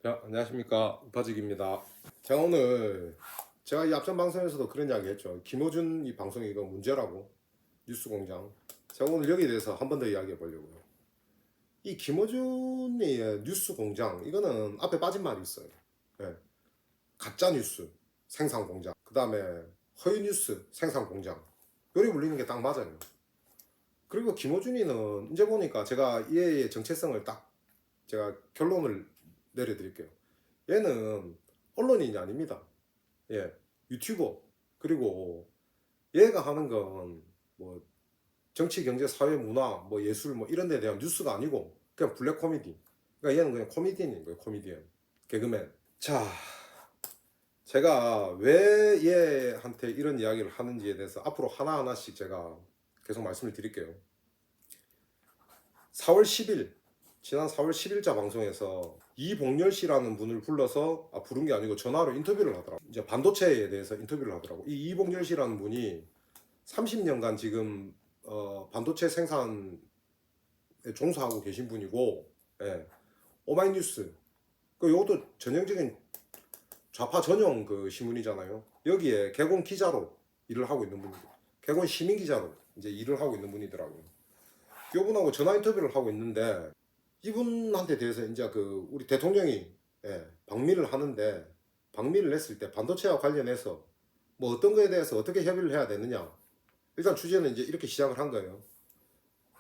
자, 안녕하십니까. 우파직입니다. 제가 오늘 제가 이 앞전 방송에서도 그런 이야기 했죠. 김어준 이 방송이 이거 문제라고. 뉴스공장. 제가 오늘 여기에 대해서 한 번 더 이야기해 보려고요. 이 김어준의 뉴스공장, 이거는 앞에 빠진 말이 있어요. 예. 가짜 뉴스 생산공장, 그 다음에 허위 뉴스 생산공장. 요리 물리는 게 딱 맞아요. 그리고 김어준이는 이제 보니까 제가 얘의 정체성을 딱 제가 결론을 내려드릴게요. 얘는 언론인이 아닙니다. 예, 유튜버. 그리고 얘가 하는 건 뭐 정치, 경제, 사회, 문화, 뭐 예술 뭐 이런 데 대한 뉴스가 아니고 그냥 블랙 코미디. 그러니까 얘는 그냥 코미디언인 거예요. 코미디언. 개그맨. 자, 제가 왜 얘한테 이런 이야기를 하는지에 대해서 앞으로 하나하나씩 제가 계속 말씀을 드릴게요. 4월 10일, 지난 4월 10일자 방송에서 이봉렬 씨라는 분을 불러서, 부른 게 아니고 전화로 인터뷰를 하더라고. 이제 반도체에 대해서 인터뷰를 하더라고. 이 이봉렬 씨라는 분이 30년간 지금 반도체 생산에 종사하고 계신 분이고, 예, 오마이뉴스, 그 요것도 전형적인 좌파 전용 그 신문이잖아요. 여기에 개공 기자로 일을 하고 있는 분이고, 개공 시민 기자로 이제 일을 하고 있는 분이더라고요. 이분하고 전화 인터뷰를 하고 있는데, 이분한테 대해서 이제 그 우리 대통령이, 예, 방미를 하는데, 방미를 했을 때 반도체와 관련해서 뭐 어떤 거에 대해서 어떻게 협의를 해야 되느냐, 일단 주제는 이제 이렇게 시작을 한 거예요.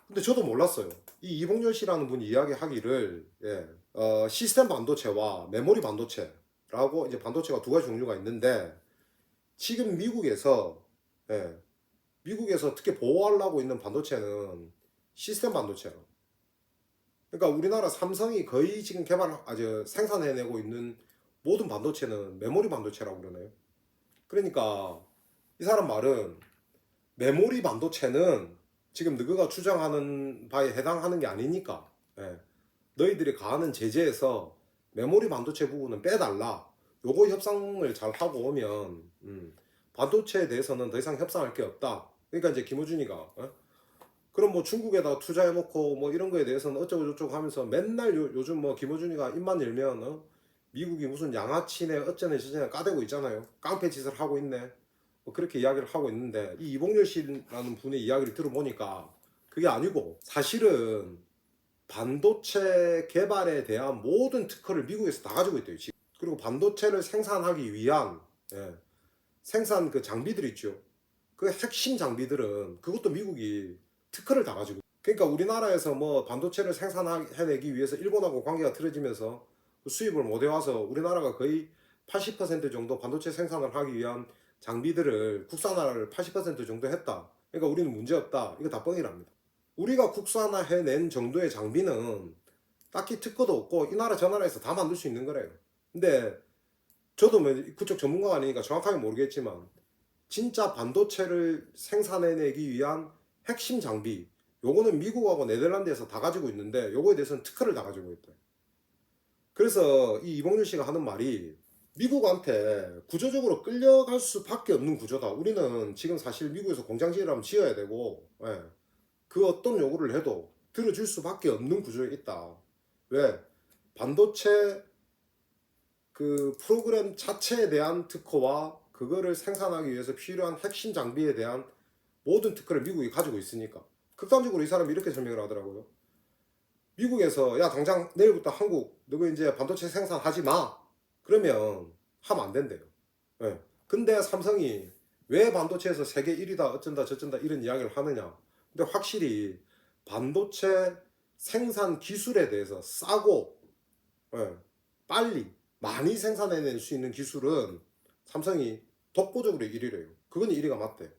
근데 저도 몰랐어요. 이 이봉렬 씨라는 분이 이야기하기를, 예, 시스템 반도체와 메모리 반도체라고 이제 반도체가 두 가지 종류가 있는데, 지금 미국에서, 예, 미국에서 특히 보호하려고 있는 반도체는 시스템 반도체라. 그러니까 우리나라 삼성이 거의 지금 아주 생산해내고 있는 모든 반도체는 메모리 반도체라고 그러네요. 그러니까 이 사람 말은 메모리 반도체는 지금 너희가 주장하는 바에 해당하는 게 아니니까, 예, 너희들이 가하는 제재에서 메모리 반도체 부분은 빼달라. 요거 협상을 잘 하고 오면 반도체에 대해서는 더 이상 협상할 게 없다. 그러니까 이제 김어준이가, 그럼 뭐 중국에다 투자해놓고 뭐 이런 거에 대해서는 어쩌고 저쩌고 하면서 맨날 요즘 뭐 김어준이가 입만 열면, 미국이 무슨 양아치네 어쩌네 저쩌네 까대고 있잖아요. 깡패 짓을 하고 있네. 뭐 그렇게 이야기를 하고 있는데, 이 이봉렬 씨라는 분의 이야기를 들어보니까 그게 아니고, 사실은 반도체 개발에 대한 모든 특허를 미국에서 다 가지고 있대요 지금. 그리고 반도체를 생산하기 위한, 예, 생산 그 장비들 있죠. 그 핵심 장비들은 그것도 미국이 특허를 다 가지고. 그러니까 우리나라에서 뭐 반도체를 생산해내기 위해서 일본하고 관계가 틀어지면서 수입을 못 해와서 우리나라가 거의 80% 정도 반도체 생산을 하기 위한 장비들을 국산화를 80% 정도 했다. 그러니까 우리는 문제없다. 이거 다 뻥이랍니다. 우리가 국산화해낸 정도의 장비는 딱히 특허도 없고 이 나라 저 나라에서 다 만들 수 있는 거래요. 근데 저도 뭐 그쪽 전문가가 아니니까 정확하게 모르겠지만, 진짜 반도체를 생산해내기 위한 핵심 장비, 요거는 미국하고 네덜란드에서 다 가지고 있는데 요거에 대해서는 특허를 다 가지고 있대. 그래서 이 이봉률 씨가 하는 말이, 미국한테 구조적으로 끌려갈 수밖에 없는 구조다. 우리는 지금 사실 미국에서 공장지를 한번 지어야 되고, 예, 그 어떤 요구를 해도 들어줄 수밖에 없는 구조에 있다. 왜? 반도체 그 프로그램 자체에 대한 특허와 그거를 생산하기 위해서 필요한 핵심 장비에 대한 모든 특허를 미국이 가지고 있으니까. 극단적으로 이 사람이 이렇게 설명을 하더라고요. 미국에서 야 당장 내일부터 한국 너가 이제 반도체 생산하지 마, 그러면 하면 안 된대요. 예. 근데 삼성이 왜 반도체에서 세계 1위다 어쩐다 저쩐다 이런 이야기를 하느냐. 근데 확실히 반도체 생산 기술에 대해서 싸고, 예, 빨리 많이 생산해낼 수 있는 기술은 삼성이 독보적으로 1위래요. 그건 1위가 맞대.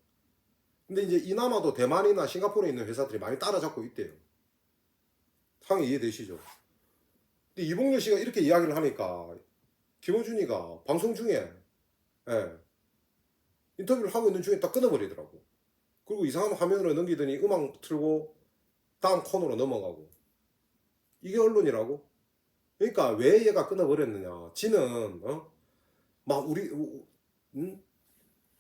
근데 이제 이나마도 대만이나 싱가포르에 있는 회사들이 많이 따라잡고 있대요. 상황이 이해되시죠? 근데 이봉렬 씨가 이렇게 이야기를 하니까 김어준이가 방송 중에, 예, 인터뷰를 하고 있는 중에 딱 끊어버리더라고. 그리고 이상한 화면으로 넘기더니 음악 틀고 다음 코너로 넘어가고. 이게 언론이라고? 그러니까 왜 얘가 끊어버렸느냐. 지는, 막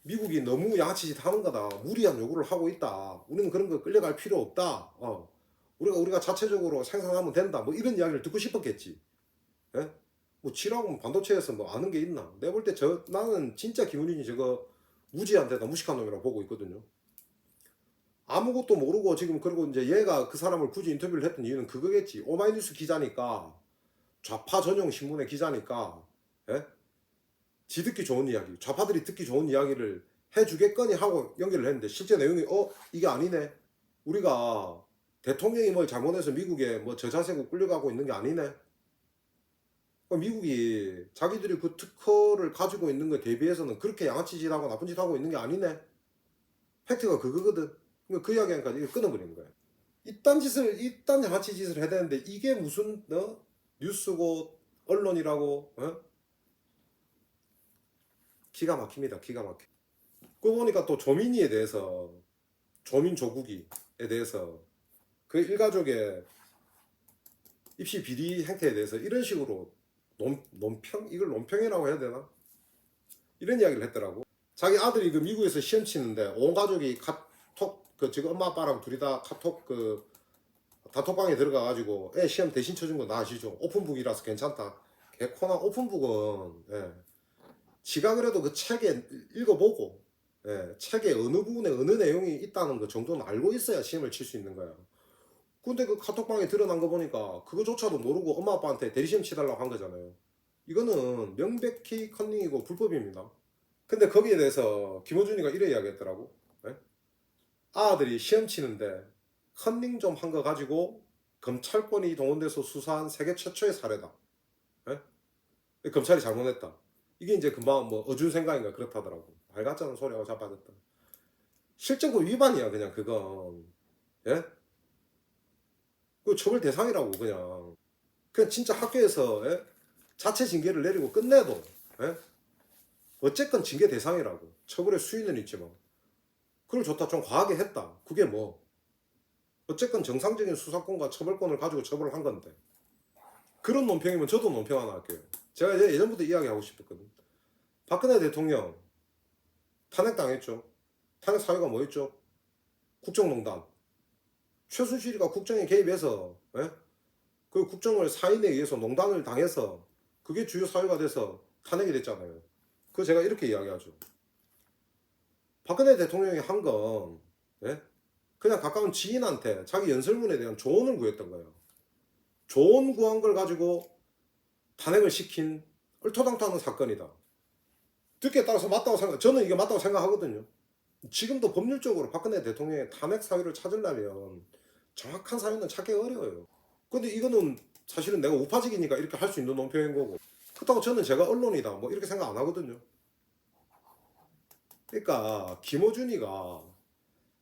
미국이 너무 양아치짓 하는 거다. 무리한 요구를 하고 있다. 우리는 그런 거 끌려갈 필요 없다. 우리가 자체적으로 생산하면 된다. 뭐 이런 이야기를 듣고 싶었겠지. 예? 뭐 지라고 반도체에서 뭐 아는 게 있나? 내가 볼 때 나는 진짜 김은인이 저거 무지한 데다 무식한 놈이라고 보고 있거든요. 아무것도 모르고 지금, 그리고 이제 얘가 그 사람을 굳이 인터뷰를 했던 이유는 그거겠지. 오마이뉴스 기자니까, 좌파 전용 신문의 기자니까, 예? 지 듣기 좋은 이야기, 좌파들이 듣기 좋은 이야기를 해주겠거니 하고 연결을 했는데, 실제 내용이 이게 아니네. 우리가 대통령이 뭘 잘못해서 미국에 뭐 저자세고 끌려가고 있는 게 아니네. 미국이 자기들이 그 특허를 가지고 있는 거에 대비해서는 그렇게 양아치 짓하고 나쁜 짓 하고 있는 게 아니네. 팩트가 그거거든. 그 이야기하니까 이게 끊어버리는 거야. 이딴 양아치 짓을 해야 되는데, 이게 무슨 뉴스고 언론이라고, 기가 막힙니다. 기가 막혀. 그거 보니까 또 조민이에 대해서, 조민 조국이에 대해서 그 일가족의 입시 비리 행태에 대해서 이런 식으로 논평? 이걸 논평이라고 해야 되나? 이런 이야기를 했더라고. 자기 아들이 그 미국에서 시험 치는데 온 가족이 카톡, 그 지금 엄마 아빠랑 둘이 다 카톡 그 단톡방에 들어가가지고 애 시험 대신 쳐준 거 나 아시죠? 오픈북이라서 괜찮다. 개코나 오픈북은, 예, 지가 그래도 그 책에 읽어보고, 예, 책에 어느 부분에 어느 내용이 있다는 거 정도는 알고 있어야 시험을 칠 수 있는 거야. 근데 그 카톡방에 드러난 거 보니까 그거조차도 모르고 엄마 아빠한테 대리시험 치달라고 한 거잖아요. 이거는 명백히 컨닝이고 불법입니다. 근데 거기에 대해서 김어준이가 이래 이야기했더라고. 예? 아들이 시험 치는데 컨닝 좀 한 거 가지고 검찰권이 동원돼서 수사한 세계 최초의 사례다. 예? 검찰이 잘못했다. 이게 이제 금방 뭐 어준 생각인가 그렇다더라고. 말 같자는 소리하고 자빠졌다. 실정법 위반이야 그냥 그건. 예? 그 처벌 대상이라고 그냥 진짜 학교에서, 예? 자체 징계를 내리고 끝내도, 예? 어쨌건 징계 대상이라고. 처벌의 수위는 있지만 그걸 좋다 좀 과하게 했다. 그게 뭐 어쨌건 정상적인 수사권과 처벌권을 가지고 처벌을 한 건데, 그런 논평이면 저도 논평 하나 할게요. 제가 예전부터 이야기하고 싶었거든. 박근혜 대통령 탄핵당했죠. 탄핵 사유가 뭐였죠? 국정농단. 최순실이가 국정에 개입해서, 예? 그 국정을 사인에 의해서 농단을 당해서 그게 주요 사유가 돼서 탄핵이 됐잖아요. 그거 제가 이렇게 이야기하죠. 박근혜 대통령이 한 건, 예? 그냥 가까운 지인한테 자기 연설문에 대한 조언을 구했던 거예요. 조언 구한 걸 가지고 탄핵을 시킨 얼토당토하는 사건이다. 듣기에 따라서 맞다고 저는 이게 맞다고 생각하거든요. 지금도 법률적으로 박근혜 대통령의 탄핵 사유를 찾으려면 정확한 사유는 찾기 어려워요. 근데 이거는 사실은 내가 우파직이니까 이렇게 할 수 있는 논평인 거고, 그렇다고 저는 제가 언론이다 뭐 이렇게 생각 안 하거든요. 그러니까 김어준이가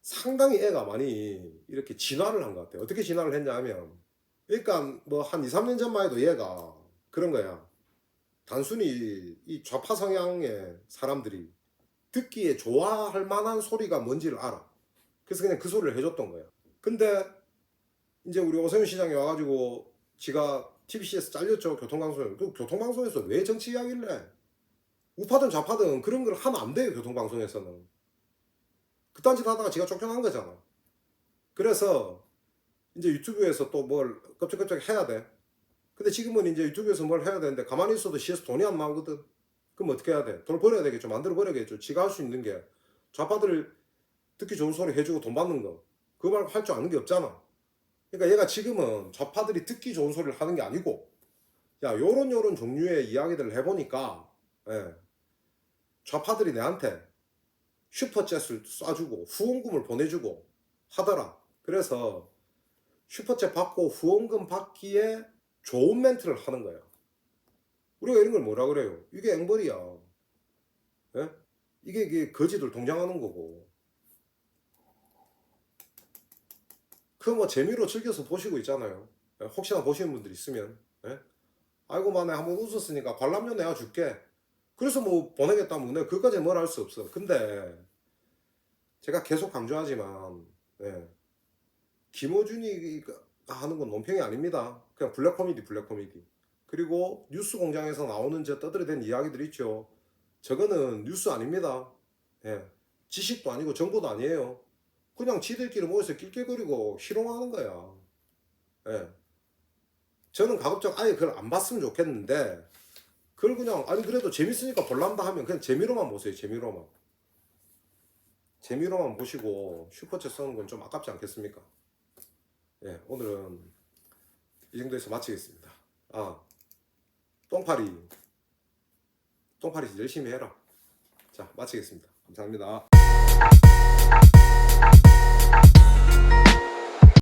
상당히 애가 많이 이렇게 진화를 한 것 같아요. 어떻게 진화를 했냐 하면, 그러니까 뭐 한 2, 3년 전만 해도 얘가 그런 거야. 단순히 이 좌파 성향의 사람들이 듣기에 좋아할 만한 소리가 뭔지를 알아. 그래서 그냥 그 소리를 해줬던 거야. 근데 이제 우리 오세훈 시장이 와가지고 지가 TBC에서 잘렸죠. 교통방송에. 그 교통방송에서 왜 정치 이야기를 해? 우파든 좌파든 그런 걸 하면 안 돼요. 교통방송에서는. 그딴 짓 하다가 지가 쫓겨난 거잖아. 그래서 이제 유튜브에서 또 뭘 껍적껍적 해야 돼. 근데 지금은 이제 유튜브에서 뭘 해야 되는데 가만히 있어도 시에서 돈이 안 나오거든. 그럼 어떻게 해야 돼? 돈을 벌어야 되겠죠. 만들어 버려야겠죠. 지가 할 수 있는 게 좌파들을 듣기 좋은 소리 해주고 돈 받는 거. 그거 말고 할 줄 아는 게 없잖아. 그러니까 얘가 지금은 좌파들이 듣기 좋은 소리를 하는 게 아니고, 야, 요런 종류의 이야기들을 해보니까, 예, 좌파들이 내한테 슈퍼챗을 쏴주고 후원금을 보내주고 하더라. 그래서 슈퍼챗 받고 후원금 받기에 좋은 멘트를 하는 거야. 우리가 이런 걸 뭐라 그래요? 이게 앵벌이야. 예? 이게 거지들 동장하는 거고. 그 뭐 재미로 즐겨서 보시고 있잖아요. 예? 혹시나 보시는 분들 있으면, 예? 아이고 만에 한번 웃었으니까 관람료 내가 줄게. 그래서 뭐 보내겠다면 내가 그까지 뭘 할 수 없어. 근데 제가 계속 강조하지만, 예, 김어준이가 하는 건 논평이 아닙니다. 그냥 블랙 코미디, 블랙 코미디. 그리고 뉴스 공장에서 나오는 저 떠들어댄 이야기들 있죠. 저거는 뉴스 아닙니다. 예, 지식도 아니고 정보도 아니에요. 그냥 지들끼리 모여서 낄낄거리고 희롱하는 거야. 예. 저는 가급적 아예 그걸 안 봤으면 좋겠는데, 그걸 그냥 아니 그래도 재밌으니까 볼란다 하면 그냥 재미로만 보세요. 재미로만 보시고 슈퍼챗 쓰는 건 좀 아깝지 않겠습니까? 예, 오늘은 이 정도에서 마치겠습니다. 아, 똥파리 열심히 해라. 자, 마치겠습니다. 감사합니다.